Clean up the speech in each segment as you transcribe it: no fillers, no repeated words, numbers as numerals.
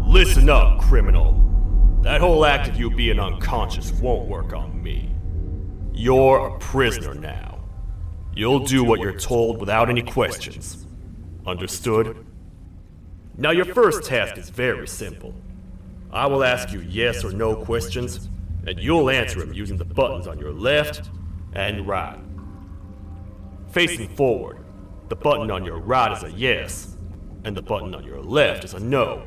Listen up, criminal. That whole act of you being unconscious won't work on me. You're a prisoner now. You'll do what you're told without any questions. Understood? Now your first task is very simple. I will ask you yes or no questions, and you'll answer them using the buttons on your left and right. Facing forward, the button on your right is a yes, and the button on your left is a no.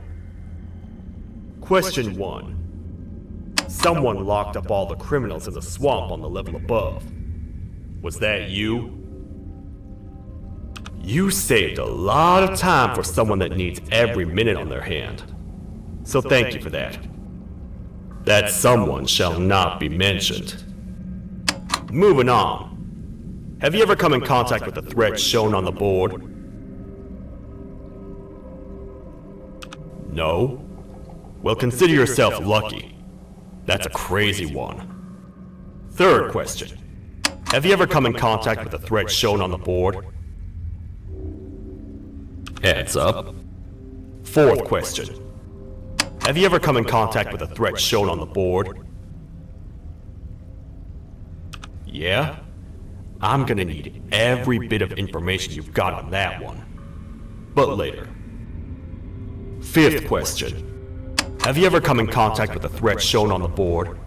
Question 1. Someone locked up all the criminals in the swamp on the level above. Was that you? You saved a lot of time for someone that needs every minute on their hand. So thank you for that. That someone shall not be mentioned. Moving on. Have you ever come in contact with the threat shown on the board? No? Well, consider yourself lucky. That's a crazy one. Third question. Have you ever come in contact with the threat shown on the board? Heads up. Fourth question. Have you ever come in contact with the threat shown on the board? Yeah? I'm gonna need every bit of information you've got on that one. But later. Fifth question. Have you ever come in contact with the threat shown on the board?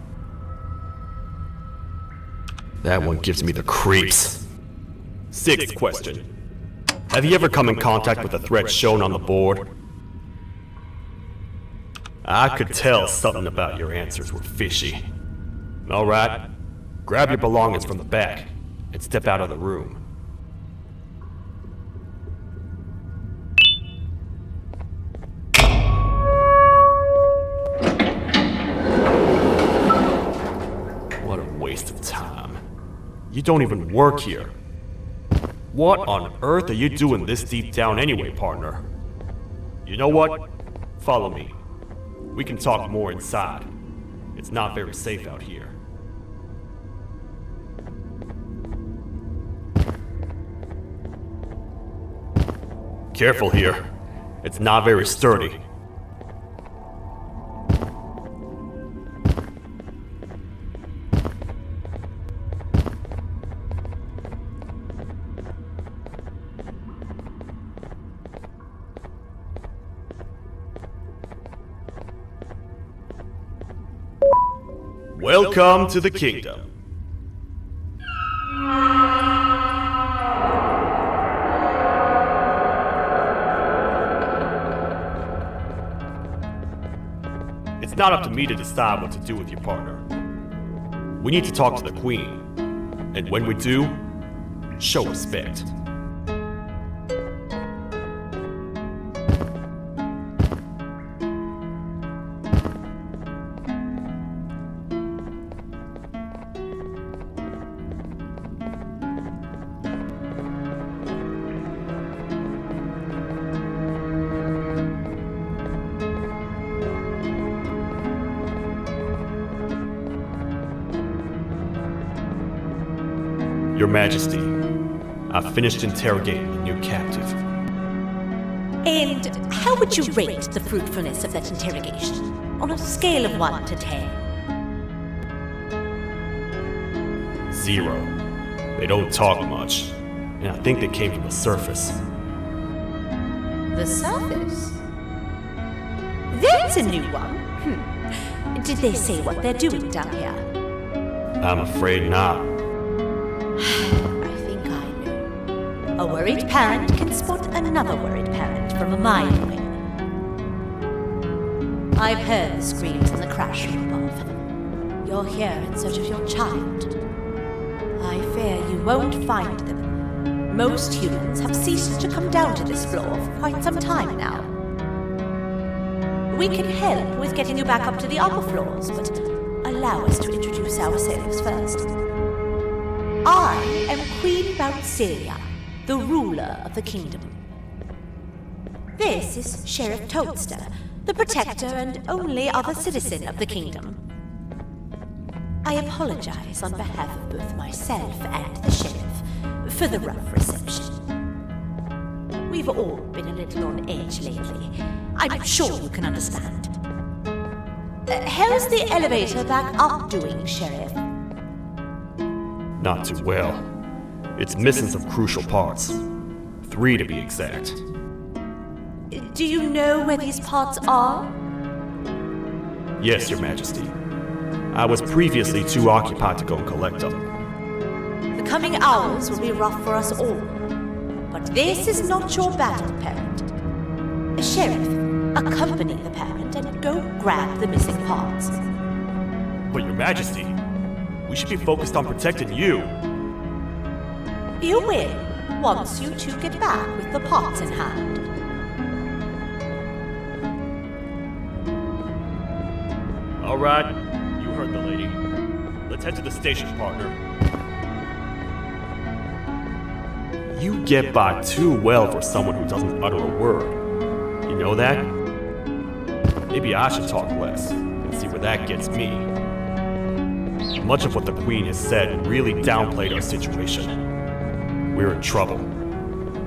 That one gives me the creeps. Sixth question. Have you ever come in contact with the threat shown on the board? I could tell something about your answers were fishy. Alright, grab your belongings from the back and step out of the room. What a waste of time. You don't even work here. What on earth are you doing this deep down anyway, partner? You know what? Follow me. We can talk more inside. It's not very safe out here. Careful here. It's not very sturdy. Welcome to the kingdom. It's not up to me to decide what to do with your partner. We need to talk to the queen, and when we do, show respect. Your Majesty, I've finished interrogating the new captive. And how would you rate the fruitfulness of that interrogation, on a scale of 1 to 10? 0. They don't talk much, and I think they came from the surface. The surface? There's a new one. Did they say what they're doing down here? I'm afraid not. I think I know. A worried parent can spot another worried parent from a mile away. I've heard the screams in the crash room above. You're here in search of your child. I fear you won't find them. Most humans have ceased to come down to this floor for quite some time now. We can help with getting you back up to the upper floors, but allow us to introduce ourselves first. I am Queen Celia, the ruler of the kingdom. This is Sheriff Toadster, the protector and only other citizen of the kingdom. I apologize on behalf of both myself and the sheriff for the rough reception. We've all been a little on edge lately. I'm sure you can understand. How's the elevator back up doing, Sheriff? Not too well. It's missing some crucial parts. 3 to be exact. Do you know where these parts are? Yes, Your Majesty. I was previously too occupied to go and collect them. The coming hours will be rough for us all. But this is not your battle, parent. Sheriff, accompany the parent and go grab the missing parts. But Your Majesty, we should be focused on protecting you. You will, once you two get back with the parts in hand. All right, you heard the lady. Let's head to the station, partner. You get by too well for someone who doesn't utter a word. You know that? Maybe I should talk less and see where that gets me. Much of what the Queen has said really downplayed our situation. We're in trouble.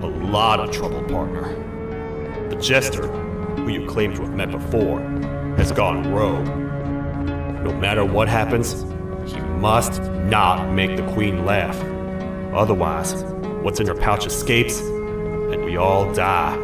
A lot of trouble, partner. The Jester, who you claim to have met before, has gone rogue. No matter what happens, he must not make the Queen laugh. Otherwise, what's in her pouch escapes, and we all die.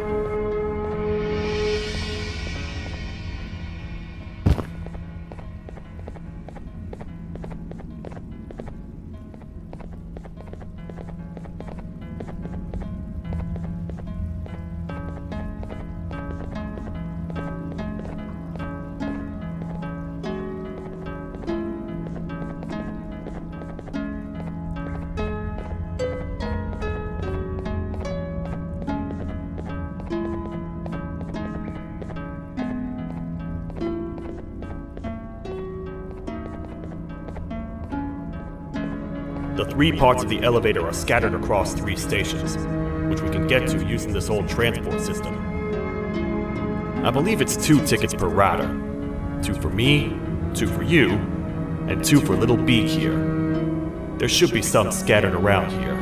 The 3 parts of the elevator are scattered across 3 stations, which we can get to using this old transport system. I believe it's 2 tickets per rider. 2 for me, 2 for you, and 2 for Little Beak here. There should be some scattered around here.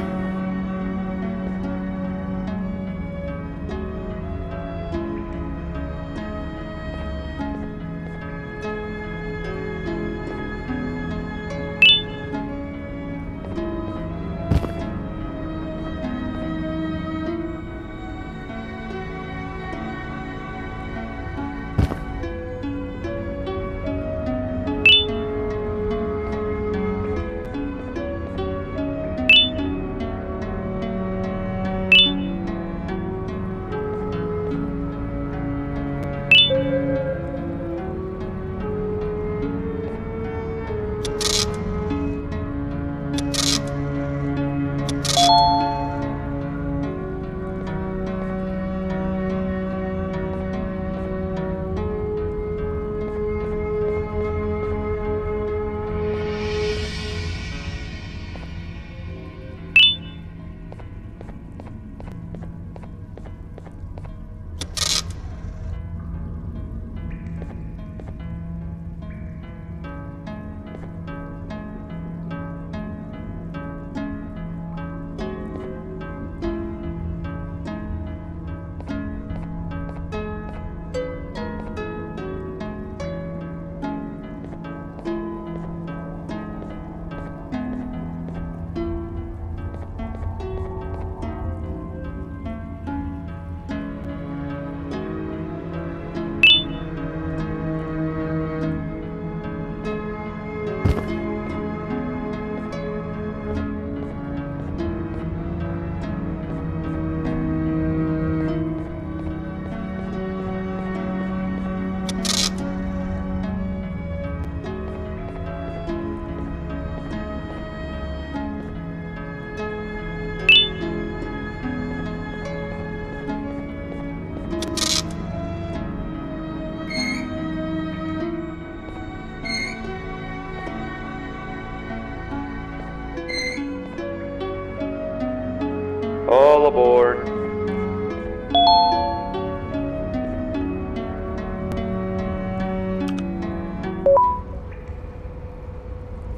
aboard.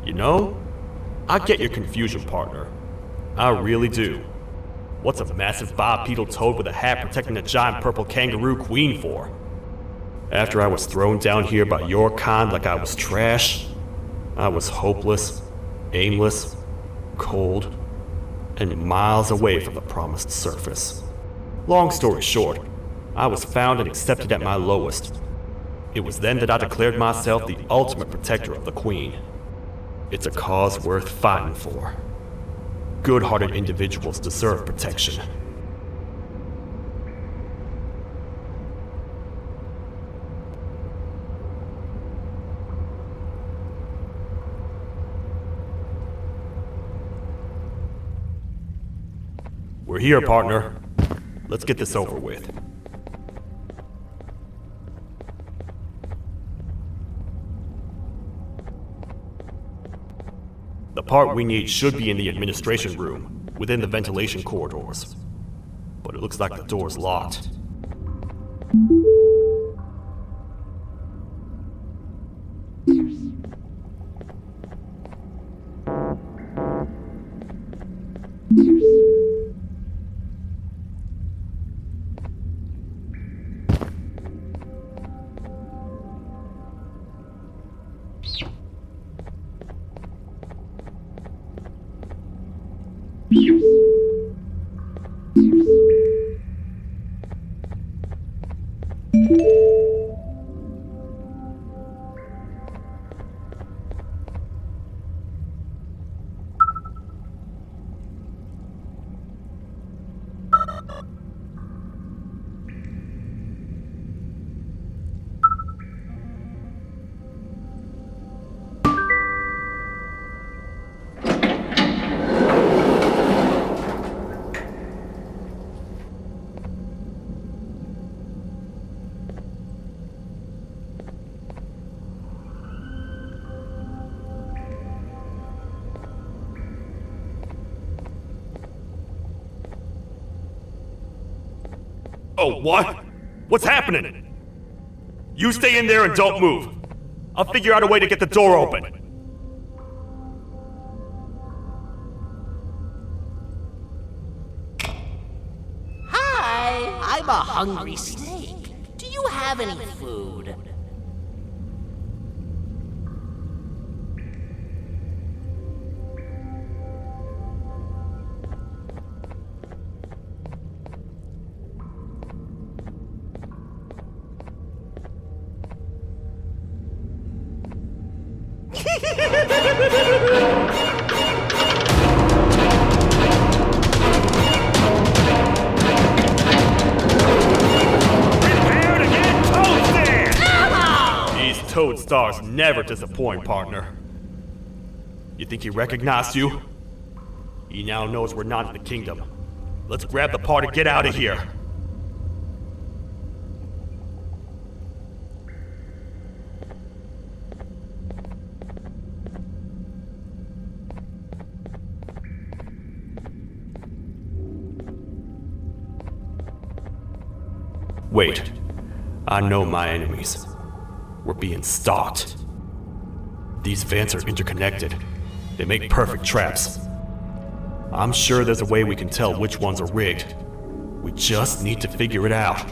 You know, I get your confusion, partner. I really do. What's a massive bipedal toad with a hat protecting a giant purple kangaroo queen for? After I was thrown down here by your kind like I was trash, I was hopeless, aimless, cold, and miles away from the promised surface. Long story short, I was found and accepted at my lowest. It was then that I declared myself the ultimate protector of the Queen. It's a cause worth fighting for. Good-hearted individuals deserve protection. We're here, partner. Let's get this over with. The part we need should be in the administration room, within the ventilation corridors. But it looks like the door's locked. Oh, what? What's happening? You stay in there and don't move. I'll figure out a way to get the door open. Hi, I'm a hungry snake. Do you have any food? Prepare to get toasted! These toad stars never disappoint, partner. You think he recognized you? He now knows we're not in the kingdom. Let's grab the part and get out of here. Wait, I know my enemies. We're being stalked. These vents are interconnected. They make perfect traps. I'm sure there's a way we can tell which ones are rigged. We just need to figure it out.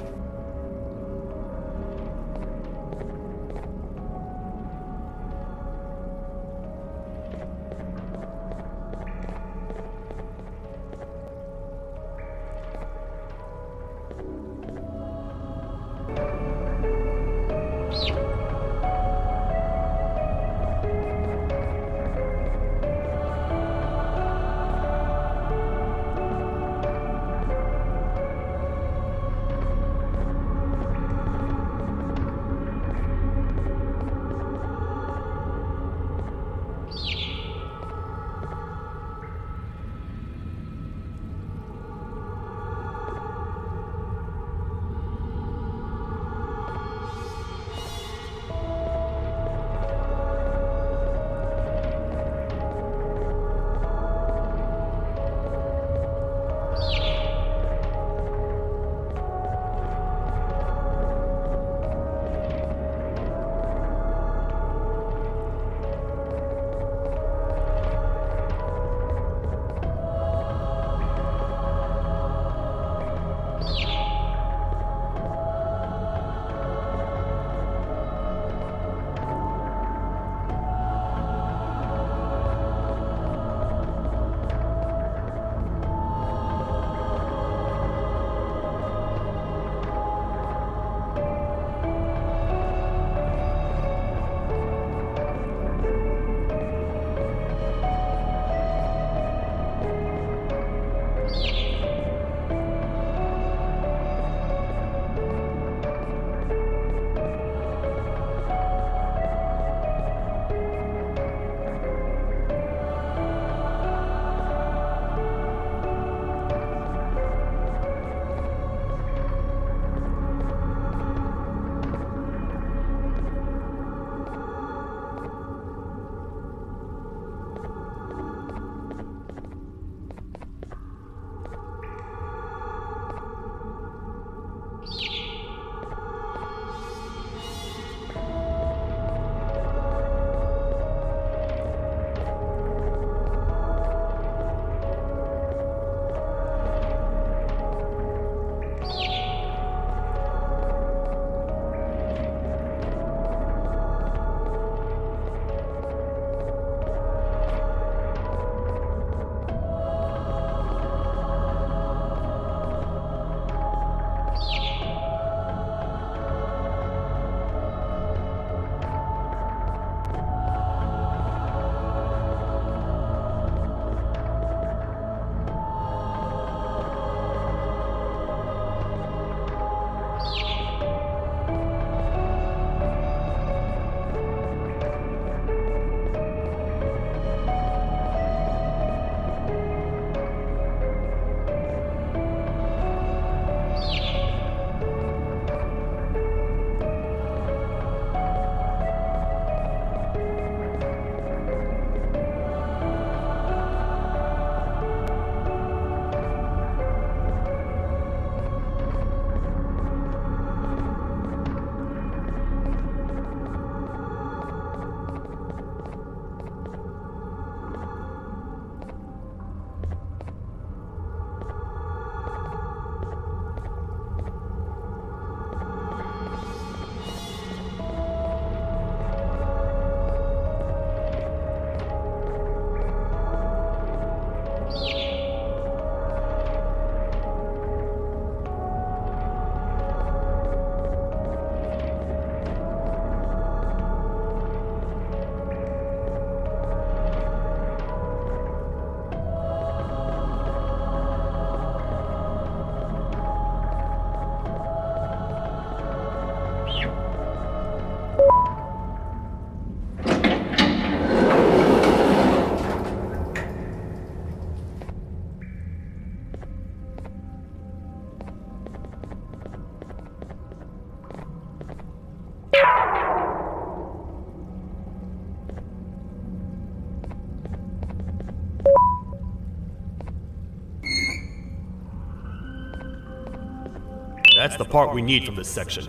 That's the part we need from this section.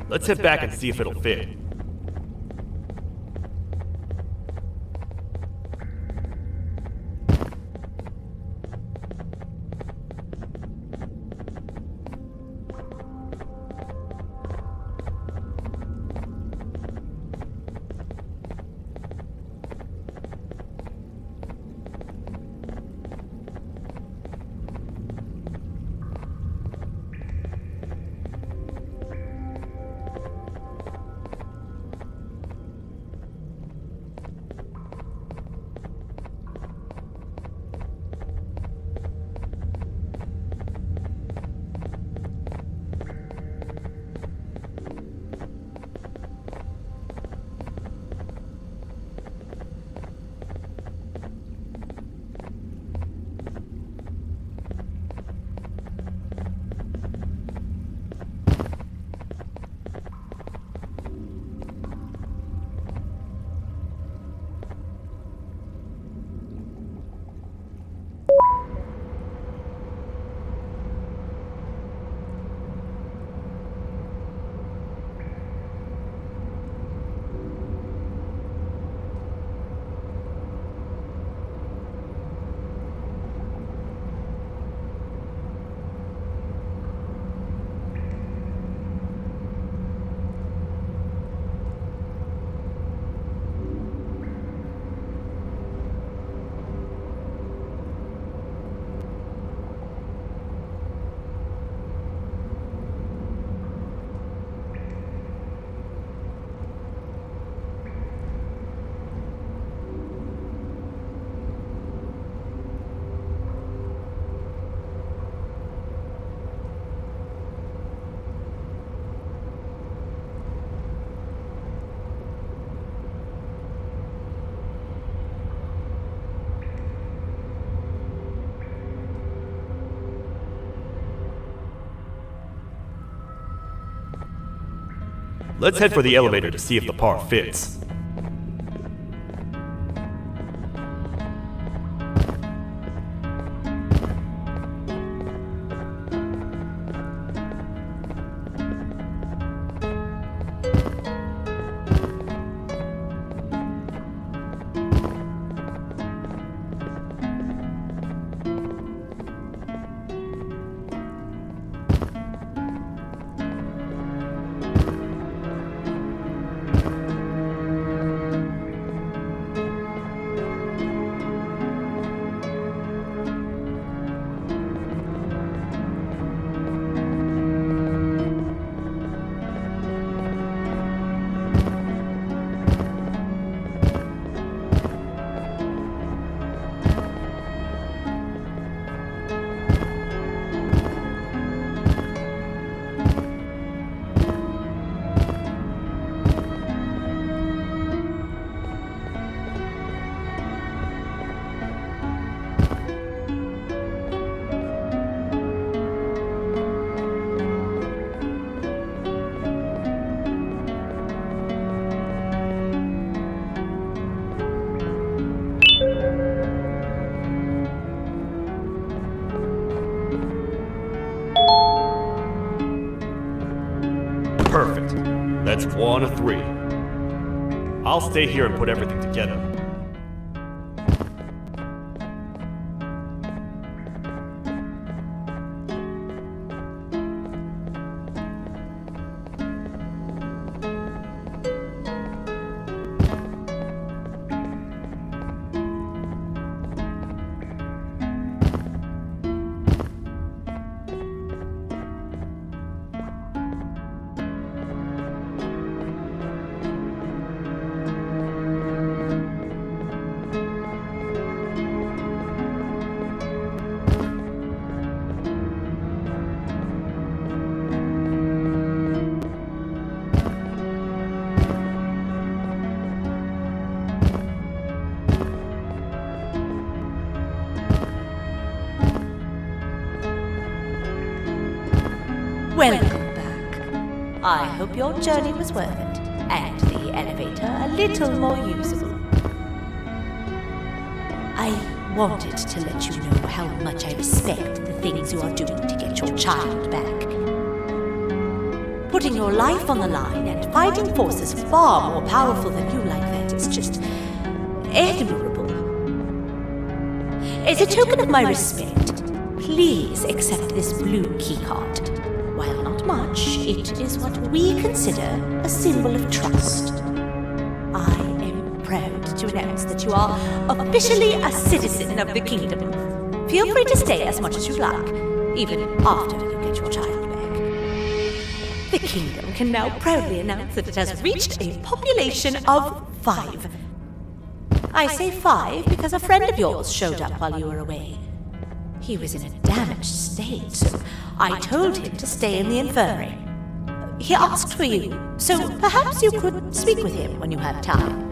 Let's head back and see if it'll fit. Let's head for the elevator to see if the part fits. Perfect. That's 1 of 3. I'll stay here and put everything together. Welcome back. I hope your journey was worth it, and the elevator a little more usable. I wanted to let you know how much I respect the things you are doing to get your child back. Putting your life on the line and fighting forces far more powerful than you like that is just admirable. As a token of my respect, please accept this blue keycard. While not much, it is what we consider a symbol of trust. I am proud to announce that you are officially a citizen of the kingdom. Feel free to stay as much as you like, even after you get your child back. The kingdom can now proudly announce that it has reached a population of 5. I say 5 because a friend of yours showed up while you were away. He was in a damaged state, so I told him to stay in the infirmary. He asked for you, so perhaps you could speak with him when you have time.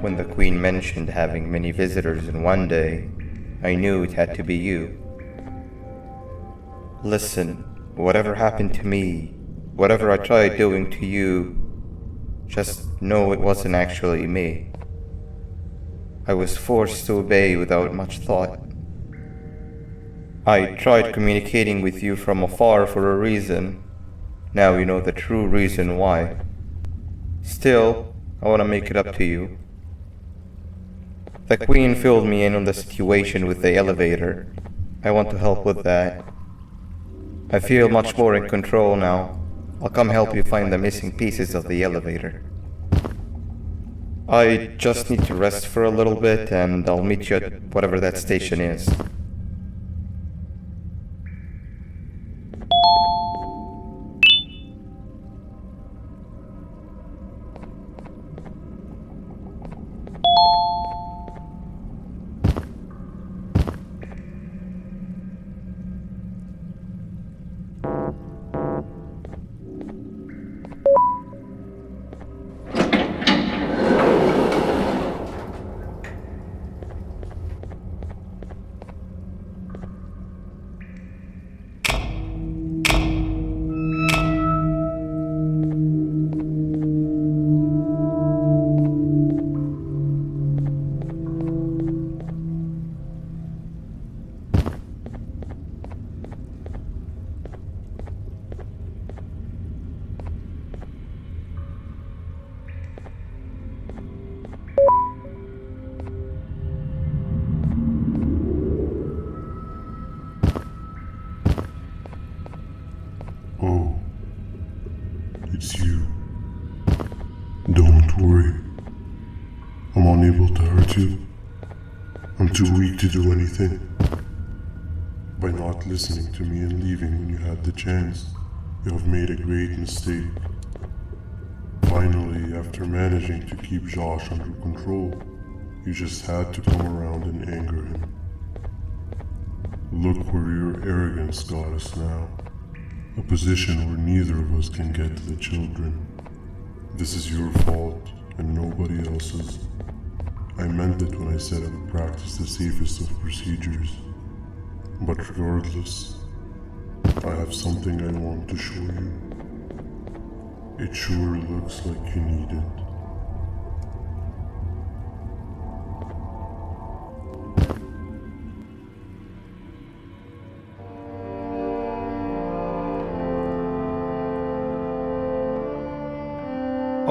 When the Queen mentioned having many visitors in one day, I knew it had to be you. Listen, whatever happened to me, whatever I tried doing to you, just know it wasn't actually me. I was forced to obey without much thought. I tried communicating with you from afar for a reason. Now you know the true reason why. Still, I want to make it up to you. The Queen filled me in on the situation with the elevator. I want to help with that. I feel much more in control now. I'll come help you find the missing pieces of the elevator. I just need to rest for a little bit and I'll meet you at whatever that station is. Oh, it's you. Don't worry. I'm unable to hurt you. I'm too weak to do anything. By not listening to me and leaving when you had the chance, you have made a great mistake. Finally, after managing to keep Josh under control, you just had to come around and anger him. Look where your arrogance got us now. A position where neither of us can get to the children. This is your fault and nobody else's. I meant it when I said I would practice the safest of procedures. But regardless, I have something I want to show you. It sure looks like you need it.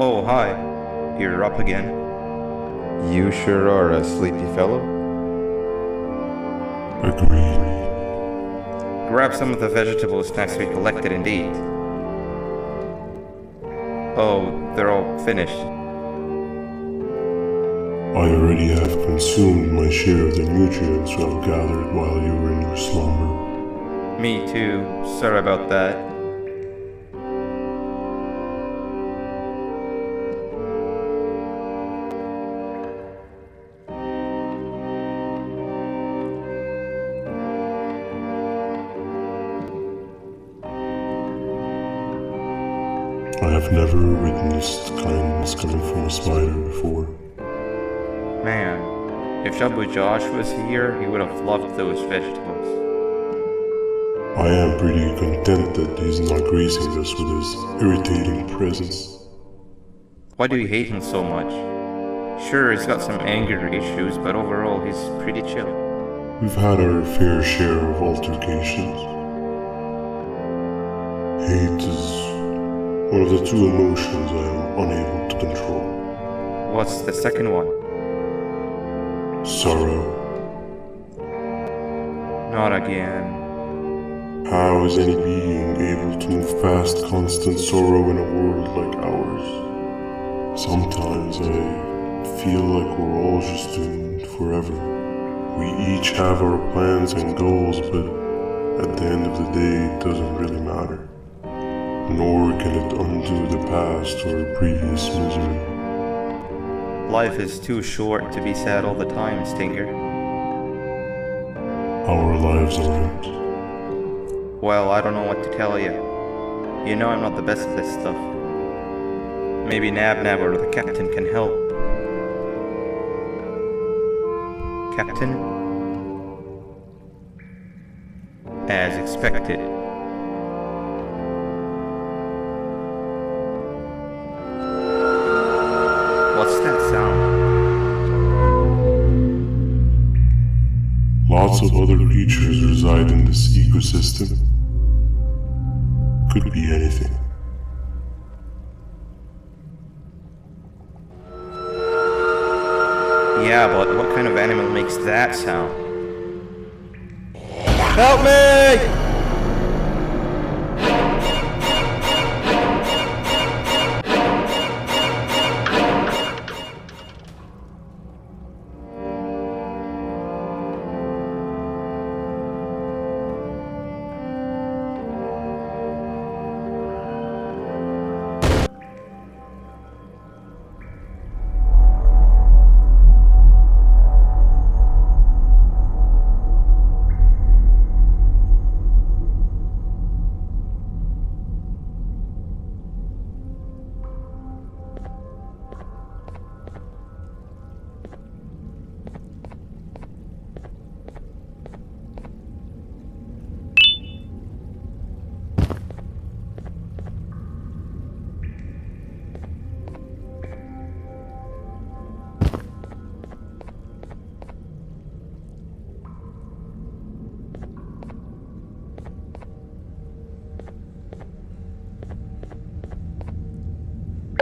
Oh, hi. You're up again. You sure are a sleepy fellow. Agreed. Grab some of the vegetable snacks we collected indeed. Oh, they're all finished. I already have consumed my share of the nutrients I've gathered while you were in your slumber. Me too. Sorry about that. I have never witnessed kindness coming from a spider before. Man, if Shabu Josh was here, he would have loved those vegetables. I am pretty content that he's not gracing us with his irritating presence. Why do you hate him so much? Sure, he's got some anger issues, but overall he's pretty chill. We've had our fair share of altercations. Hate is one of the two emotions I am unable to control. What's the second one? Sorrow. Not again. How is any being able to move past constant sorrow in a world like ours? Sometimes I feel like we're all just doomed forever. We each have our plans and goals, but at the end of the day, it doesn't really matter. Nor can it undo the past or previous misery. Life is too short to be sad all the time, Stinger. Our lives aren't. Well, I don't know what to tell you. You know I'm not the best at this stuff. Maybe Nab or the captain can help. Captain? As expected. What's that sound? Lots of other creatures reside in this ecosystem. Could be anything. Yeah, but what kind of animal makes that sound? Help me!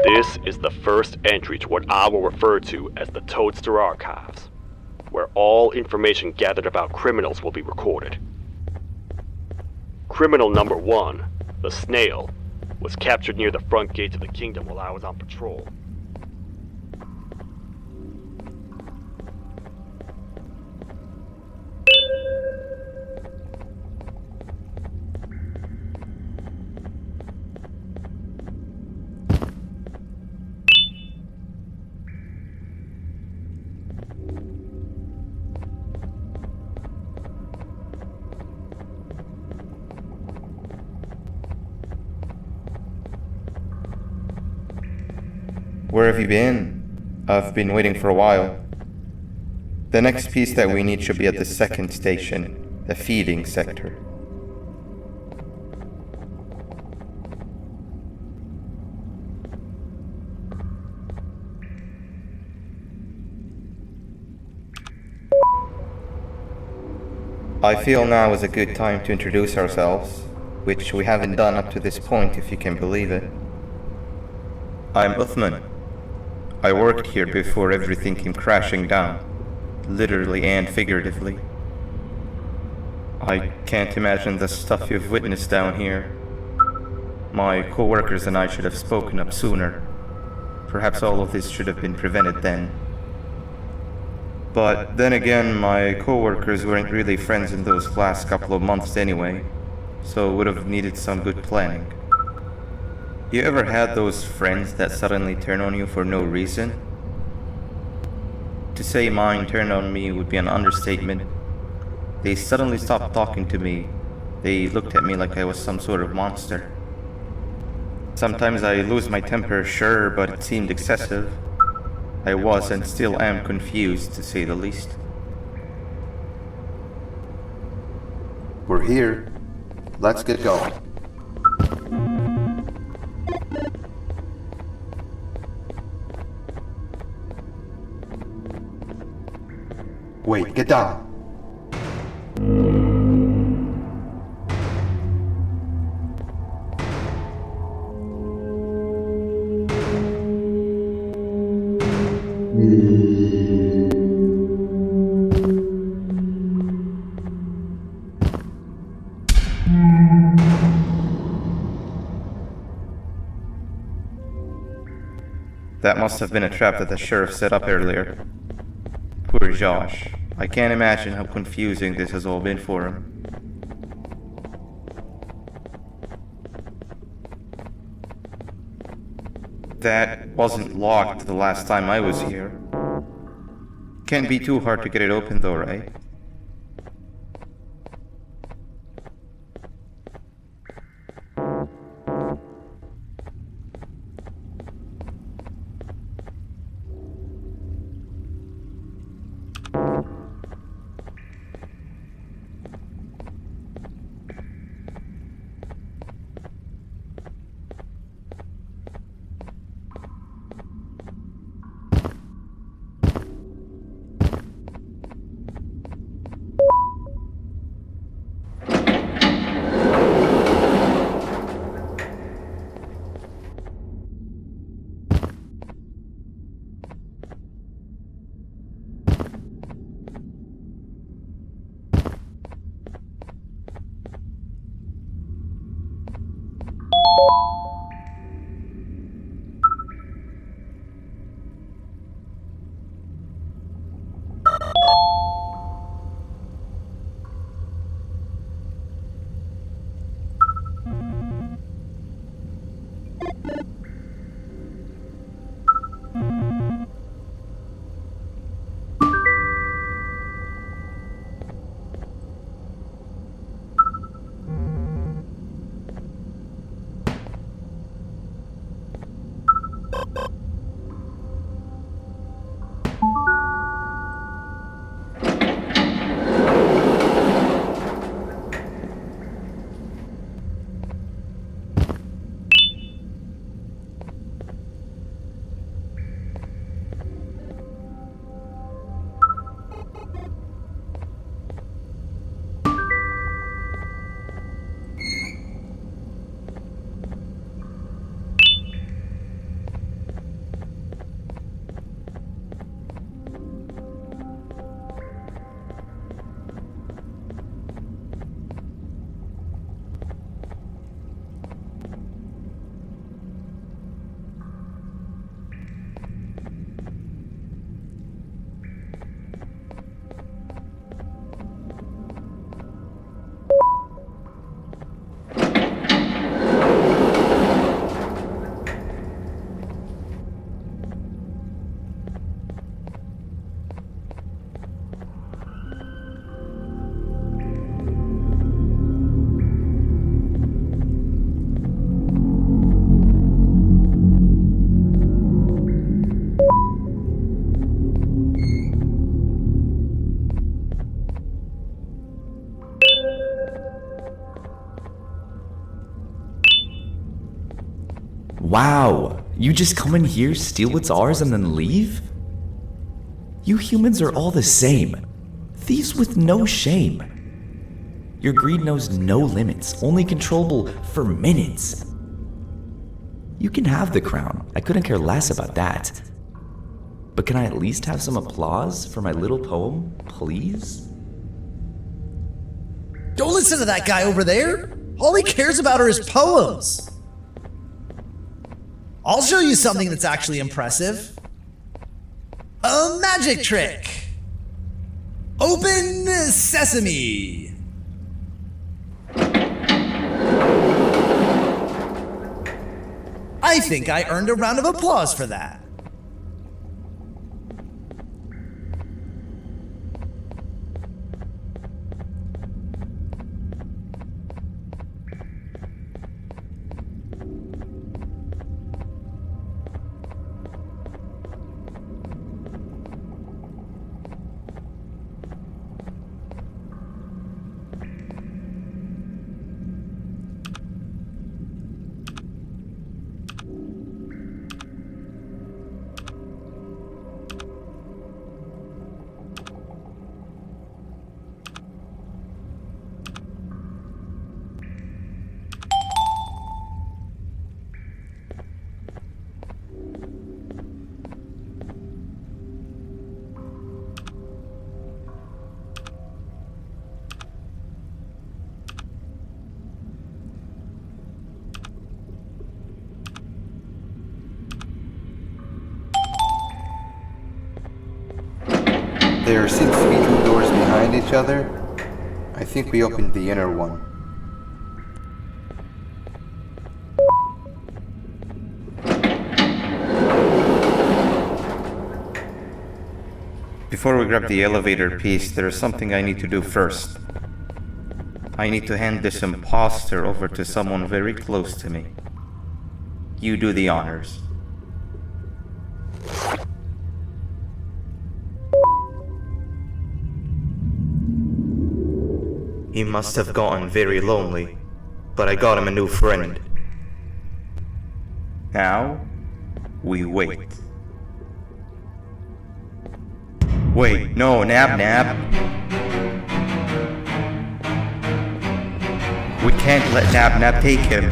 This is the first entry to what I will refer to as the Toadster Archives, where all information gathered about criminals will be recorded. Criminal number 1, the snail, was captured near the front gate of the kingdom while I was on patrol. Where have you been? I've been waiting for a while. The next piece that we need should be at the second station, the feeding sector. I feel now is a good time to introduce ourselves, which we haven't done up to this point, if you can believe it. I'm Uthman. I worked here before everything came crashing down, literally and figuratively. I can't imagine the stuff you've witnessed down here. My co-workers and I should have spoken up sooner. Perhaps all of this should have been prevented then. But then again, my co-workers weren't really friends in those last couple of months anyway, so would have needed some good planning. You ever had those friends that suddenly turn on you for no reason? To say mine turned on me would be an understatement. They suddenly stopped talking to me. They looked at me like I was some sort of monster. Sometimes I lose my temper, sure, but it seemed excessive. I was and still am confused, to say the least. We're here. Let's get going. Wait, get down. That must have been a trap that the sheriff set up earlier. Poor Josh. I can't imagine how confusing this has all been for him. That wasn't locked the last time I was here. Can't be too hard to get it open though, right? Wow, you just come in here, steal what's ours, and then leave? You humans are all the same. Thieves with no shame. Your greed knows no limits, only controllable for minutes. You can have the crown, I couldn't care less about that. But can I at least have some applause for my little poem, please? Don't listen to that guy over there! All he cares about are his poems! I'll show you something that's actually impressive. A magic trick. Open sesame. I think I earned a round of applause for that. There seems to be two doors behind each other. I think we opened the inner one. Before we grab the elevator piece, there's something I need to do first. I need to hand this imposter over to someone very close to me. You do the honors. He must have gotten very lonely, but I got him a new friend. Now, we wait. Wait, no, Nab. We can't let Nab take him.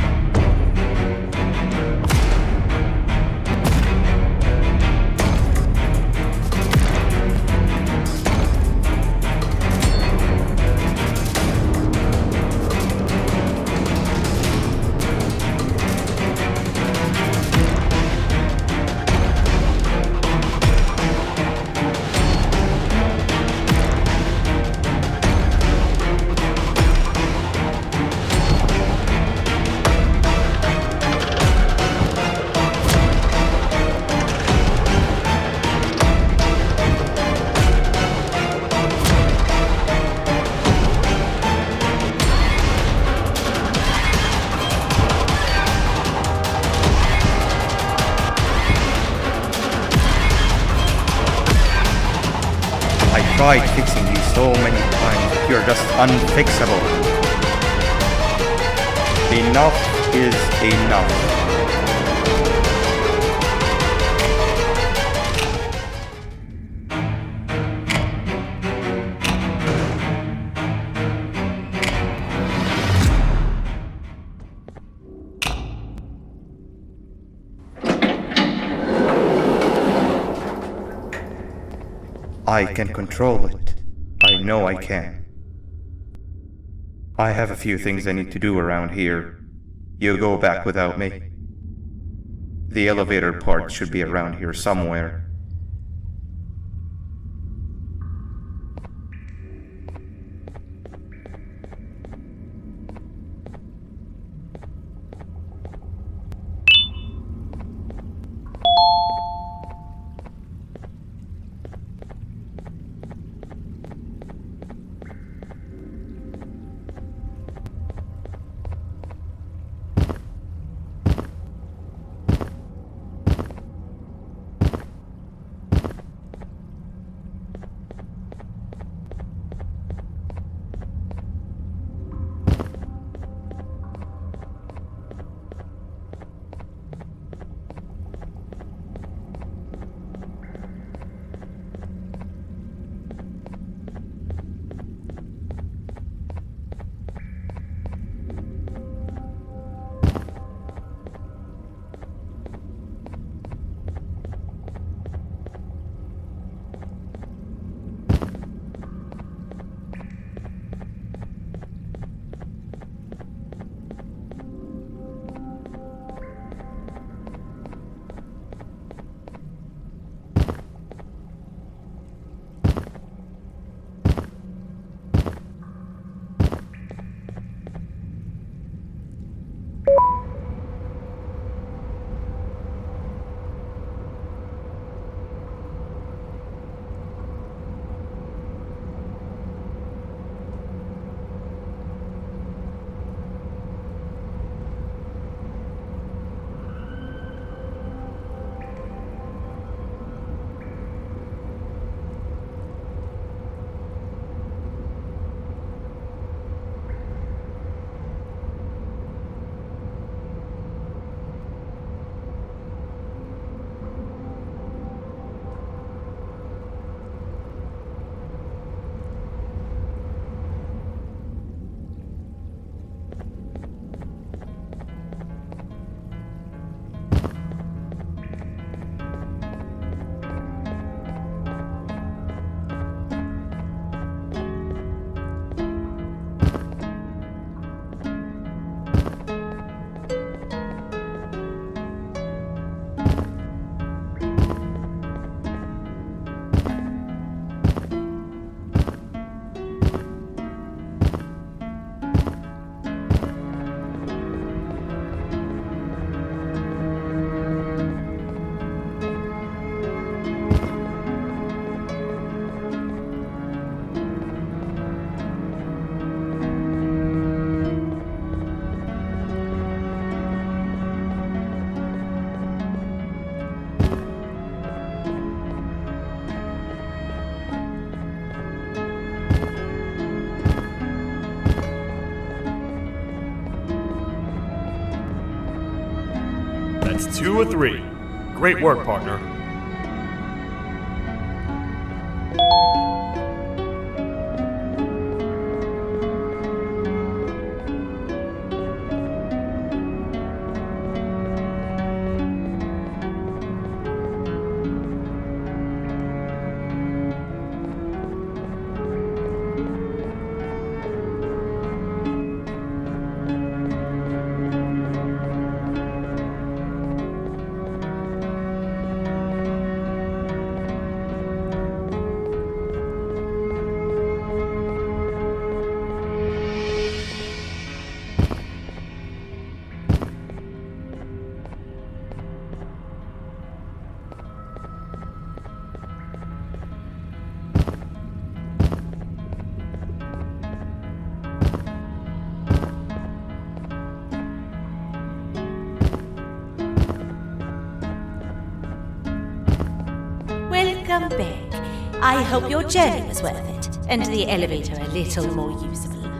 I tried fixing you so many times, but you're just unfixable. Enough is enough. I can control it. I know I can. I have a few things I need to do around here. You go back without me. The elevator part should be around here somewhere. It's 2 or 3. Great work, partner. Welcome back. I hope your journey was worth it, and the elevator a little more usable.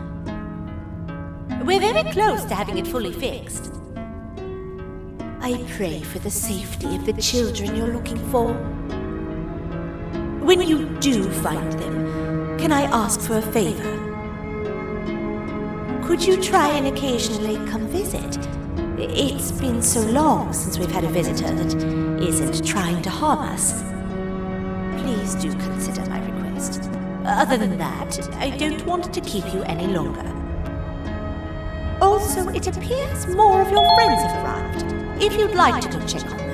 We're very close to having it fully fixed. I pray for the safety of the children you're looking for. When you do find them, can I ask for a favor? Could you try and occasionally come visit? It's been so long since we've had a visitor that isn't trying to harm us. Please do consider my request. Other than that, I don't want to keep you any longer. Also, it appears more of your friends have arrived, if you'd like to go check on them.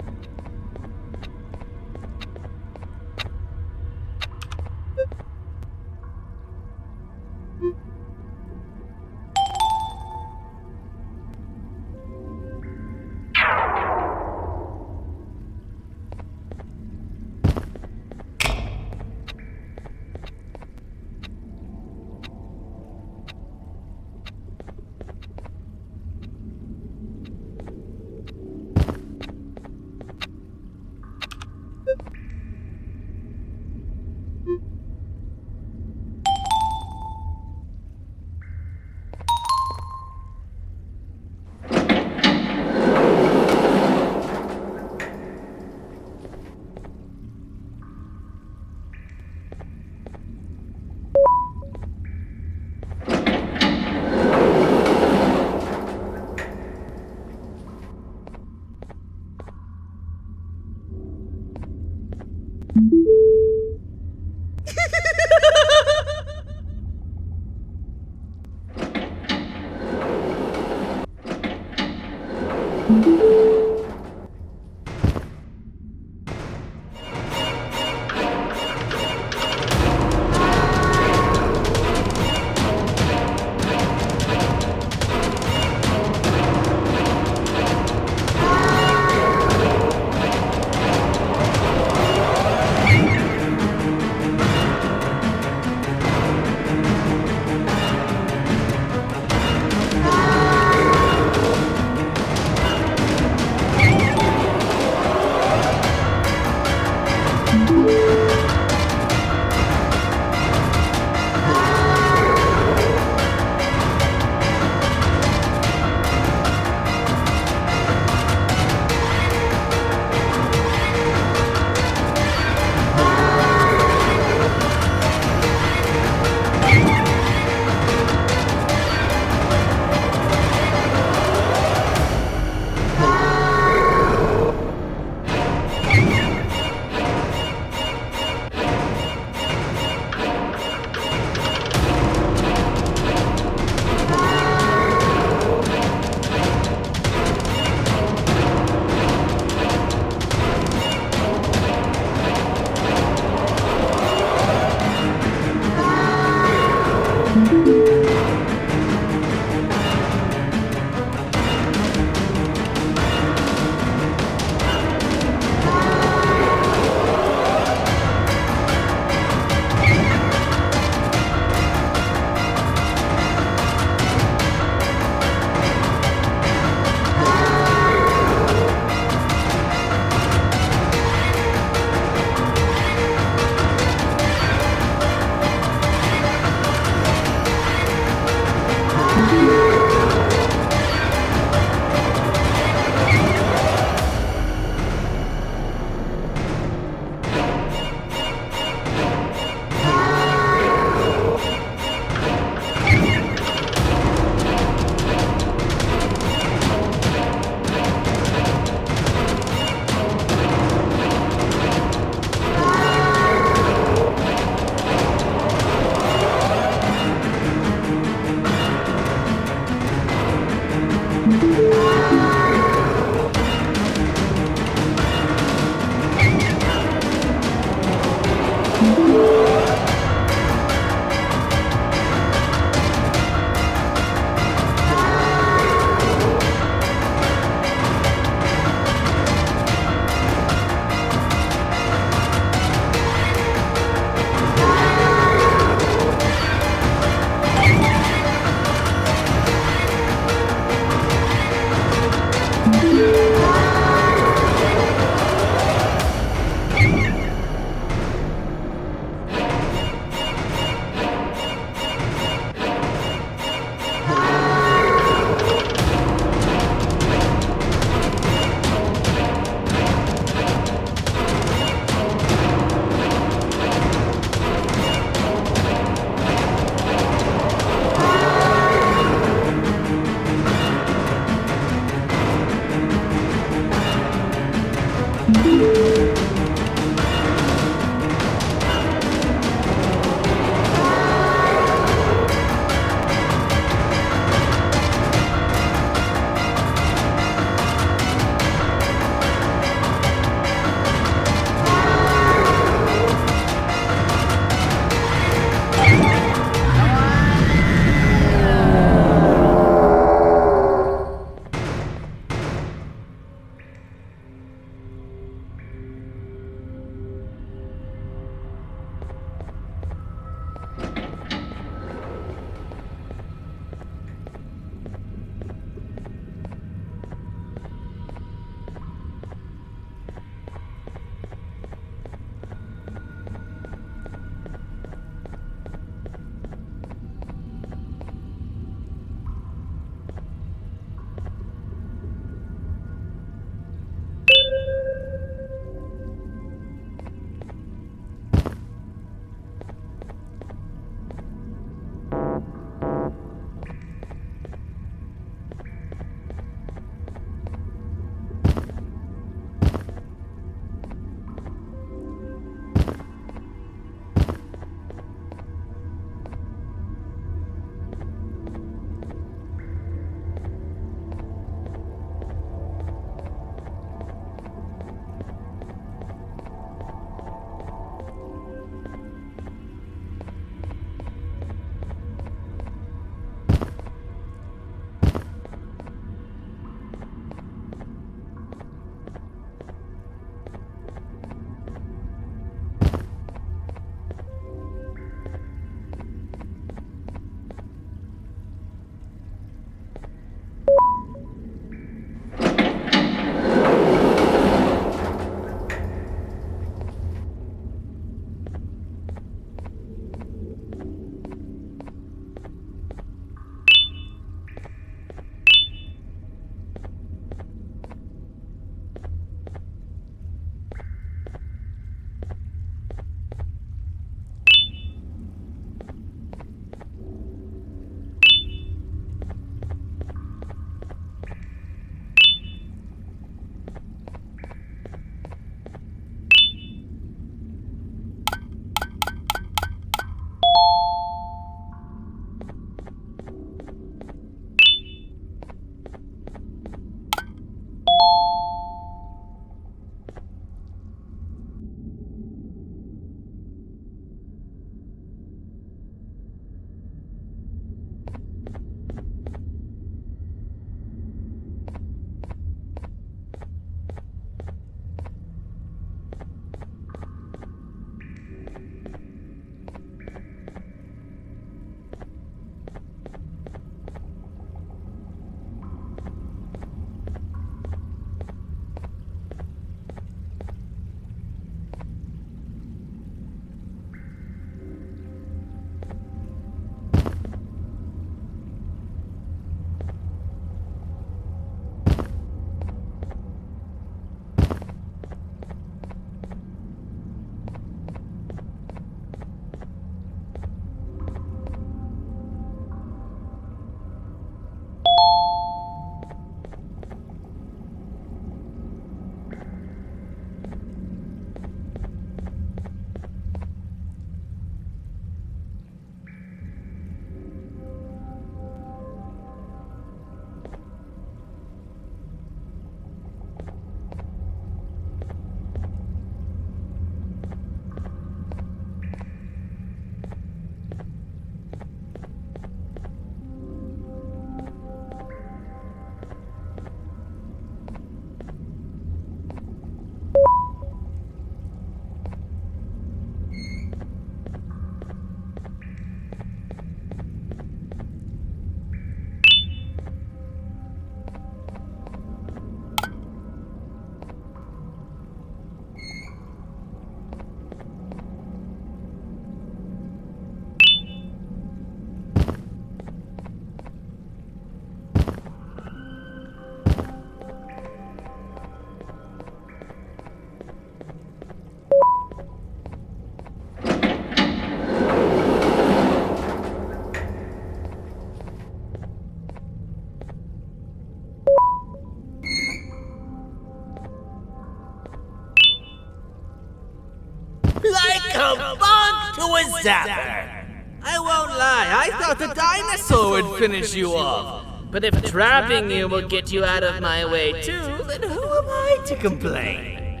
a bug to a zapper. I won't lie, I thought the dinosaur would finish you off. But if trapping you will get you out of my way too, then who am I to complain?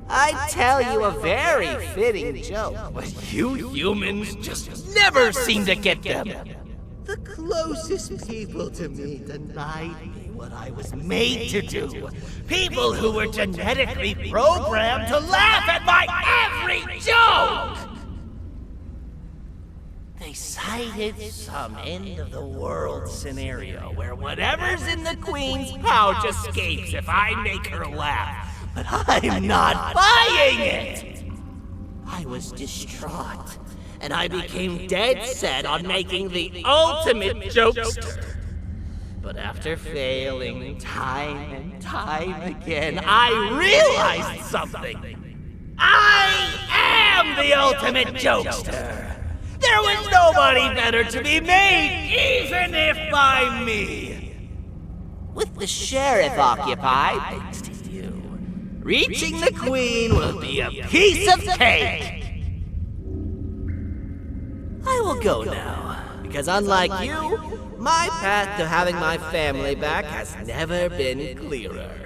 I tell you a very fitting joke, but you humans just never seem to get them. The closest people to me denied me what I was made to do. People who were genetically programmed to laugh at my every joke! They cited some end-of-the-world scenario where whatever's in the Queen's pouch escapes if I make her laugh. But I'm not buying it! I was distraught, and I became dead set on making the ultimate jokester. But after failing time and time again, I realized something. I am the ultimate jokester! There was nobody better to be made, even if by me! With the sheriff occupied, thanks to you, reaching the Queen will be a piece of cake! I will go now, because unlike you, my path to having my family back has never been clearer.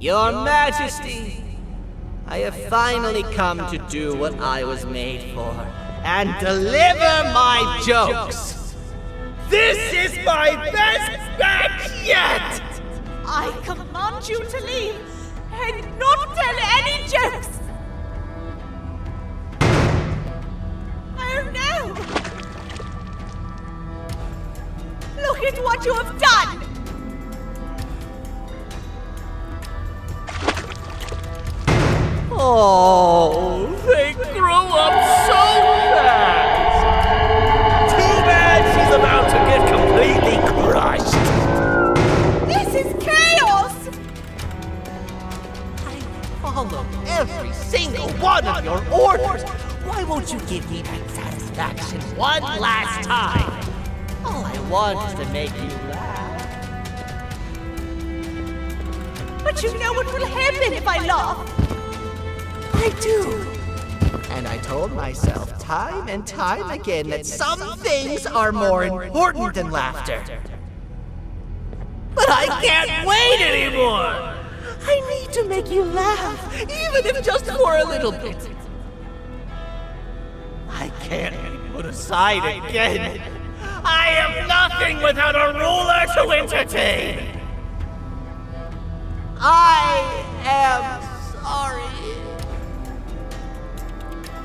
Your Majesty, I have finally come to do what I was made for, and deliver my jokes. This is my best match yet! I command you to leave and not tell any jokes! Oh no! Look at what you have done! Oh, they grow up so fast! Too bad she's about to get completely crushed! This is chaos! I followed every single one of your orders! Why won't you give me that satisfaction one last time? All I want is to make you laugh. But you know what will happen if I laugh? I do. And I told myself time and time again that some things are more important than laughter. But I can't wait anymore! I need to make you laugh, even if just for a little bit. I can't be put aside again. I am nothing without a ruler to entertain. I am sorry.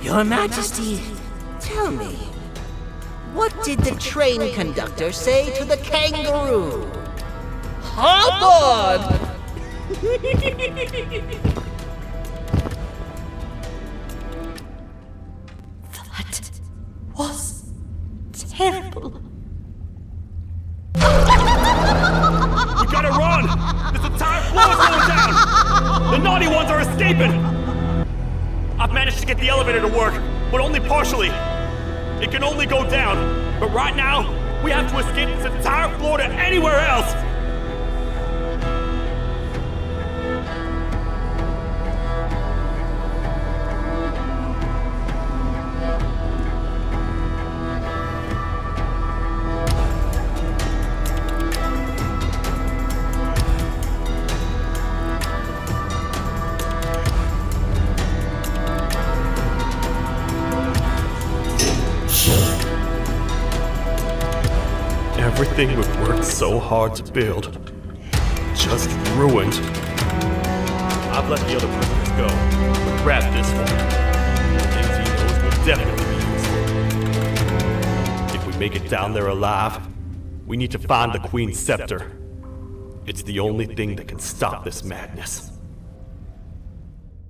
Your Majesty, tell me, what did the train conductor say to the kangaroo? Hop on! That was terrible. We gotta run! This entire floor is going down! The naughty ones are escaping! I've managed to get the elevator to work, but only partially. It can only go down, but right now, we have to escape this entire floor to anywhere else! Everything we've worked so hard to build, just ruined. I've let the other prisoners go, but grab this one. Things he knows will definitely be useful. If we make it down there alive, we need to find the Queen's scepter. It's the only thing that can stop this madness.